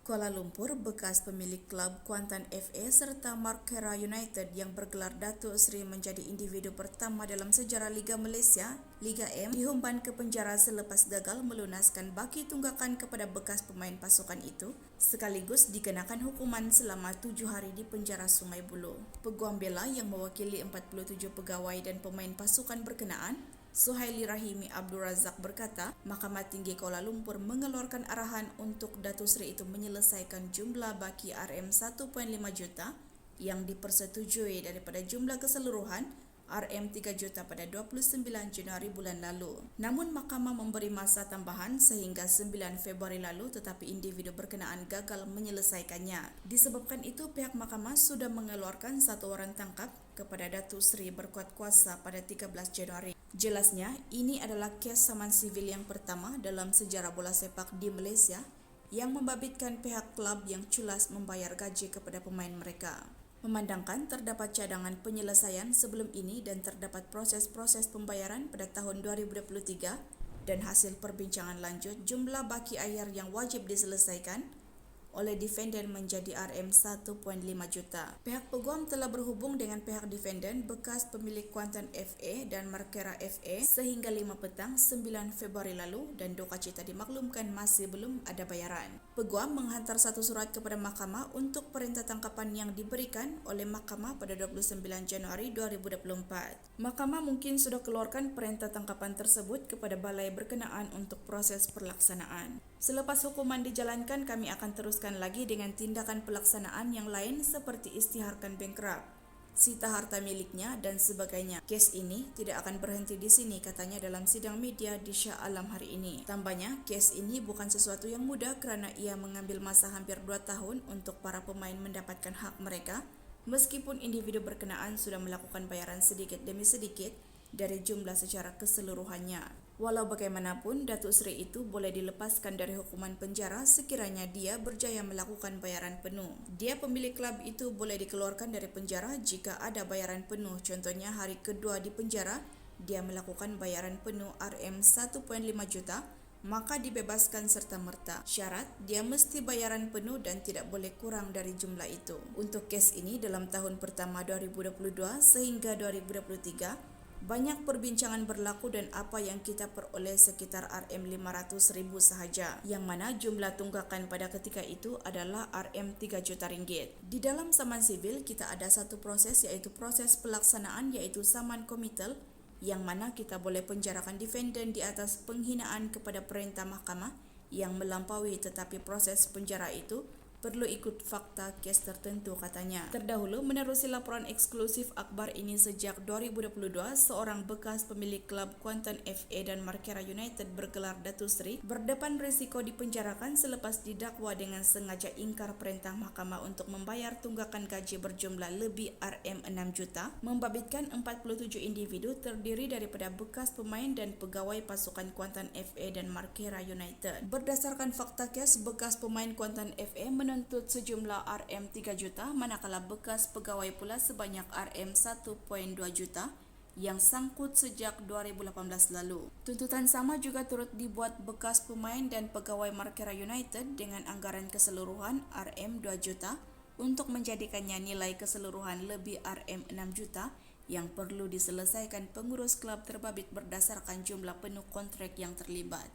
Kuala Lumpur, bekas pemilik klub Kuantan FA serta Markera United yang bergelar Datuk Seri menjadi individu pertama dalam sejarah Liga Malaysia, Liga M, dihumban ke penjara selepas gagal melunaskan baki tunggakan kepada bekas pemain pasukan itu, sekaligus dikenakan hukuman selama 7 hari di penjara Sungai Buloh. Peguam bela yang mewakili 47 pegawai dan pemain pasukan berkenaan, Suhaili Rahimi Abdul Razak berkata, Mahkamah Tinggi Kuala Lumpur mengeluarkan arahan untuk Datuk Seri itu menyelesaikan jumlah baki RM1.5 juta yang dipersetujui daripada jumlah keseluruhan RM3 juta pada 29 Januari bulan lalu. Namun mahkamah memberi masa tambahan sehingga 9 Februari lalu tetapi individu berkenaan gagal menyelesaikannya. Disebabkan itu pihak mahkamah sudah mengeluarkan satu waran tangkap kepada Datuk Seri berkuat kuasa pada 13 Januari. Jelasnya, ini adalah kes saman sivil yang pertama dalam sejarah bola sepak di Malaysia yang membabitkan pihak klub yang culas membayar gaji kepada pemain mereka. Memandangkan terdapat cadangan penyelesaian sebelum ini dan terdapat proses-proses pembayaran pada tahun 2023 dan hasil perbincangan lanjut jumlah baki akhir yang wajib diselesaikan oleh defendant menjadi RM1.5 juta. Pihak peguam telah berhubung dengan pihak defendant bekas pemilik Kuantan FA dan Markera FA sehingga 5 petang 9 Februari lalu dan duka cita dimaklumkan masih belum ada bayaran. Peguam menghantar satu surat kepada mahkamah untuk perintah tangkapan yang diberikan oleh mahkamah pada 29 Januari 2024. Mahkamah mungkin sudah keluarkan perintah tangkapan tersebut kepada balai berkenaan untuk proses pelaksanaan. Selepas hukuman dijalankan, kami akan teruskan lagi dengan tindakan pelaksanaan yang lain seperti isytiharkan bankrupt, sita harta miliknya dan sebagainya. Kes ini tidak akan berhenti di sini, katanya dalam sidang media di Shah Alam hari ini. Tambahnya, kes ini bukan sesuatu yang mudah kerana ia mengambil masa hampir 2 tahun untuk para pemain mendapatkan hak mereka, meskipun individu berkenaan sudah melakukan bayaran sedikit demi sedikit dari jumlah secara keseluruhannya. Walau bagaimanapun, Datuk Seri itu boleh dilepaskan dari hukuman penjara sekiranya dia berjaya melakukan bayaran penuh. Dia pemilik klub itu boleh dikeluarkan dari penjara jika ada bayaran penuh. Contohnya hari kedua di penjara, dia melakukan bayaran penuh RM1.5 juta, maka dibebaskan serta-merta. Syarat, dia mesti bayaran penuh dan tidak boleh kurang dari jumlah itu. Untuk kes ini dalam tahun pertama 2022 sehingga 2023, banyak perbincangan berlaku dan apa yang kita peroleh sekitar RM500,000 sahaja, yang mana jumlah tunggakan pada ketika itu adalah RM3 juta ringgit. Di dalam saman sivil, kita ada satu proses iaitu proses pelaksanaan iaitu saman komitel, yang mana kita boleh penjarakan defendant di atas penghinaan kepada perintah mahkamah yang melampaui, tetapi proses penjara itu perlu ikut fakta kes tertentu, katanya. Terdahulu, menerusi laporan eksklusif akhbar ini sejak 2022, seorang bekas pemilik klub Kuantan FA dan Markera United bergelar Datuk Seri berdepan risiko dipenjarakan selepas didakwa dengan sengaja ingkar perintah mahkamah untuk membayar tunggakan gaji berjumlah lebih RM6 juta, membabitkan 47 individu terdiri daripada bekas pemain dan pegawai pasukan Kuantan FA dan Markera United. Berdasarkan fakta kes, bekas pemain Kuantan FA menuntut sejumlah RM3 juta, manakala bekas pegawai pula sebanyak RM1.2 juta yang sangkut sejak 2018 lalu. Tuntutan sama juga turut dibuat bekas pemain dan pegawai Markera United dengan anggaran keseluruhan RM2 juta untuk menjadikannya nilai keseluruhan lebih RM6 juta yang perlu diselesaikan pengurus klub terbabit berdasarkan jumlah penuh kontrak yang terlibat.